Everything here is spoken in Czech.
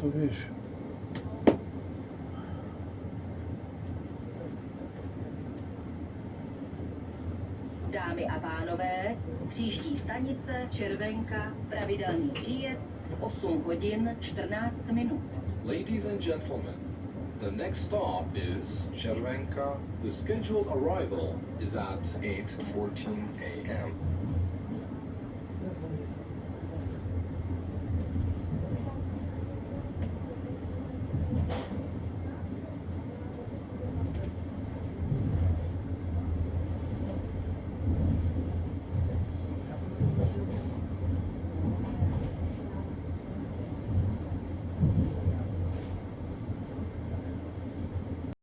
to víš. Dámy a pánové, příští stanice Červenka, pravidelný příjezd v 8 hodin 14 minut. Ladies and gentlemen, the next stop is Červenka. The scheduled arrival is at 8:14 a.m.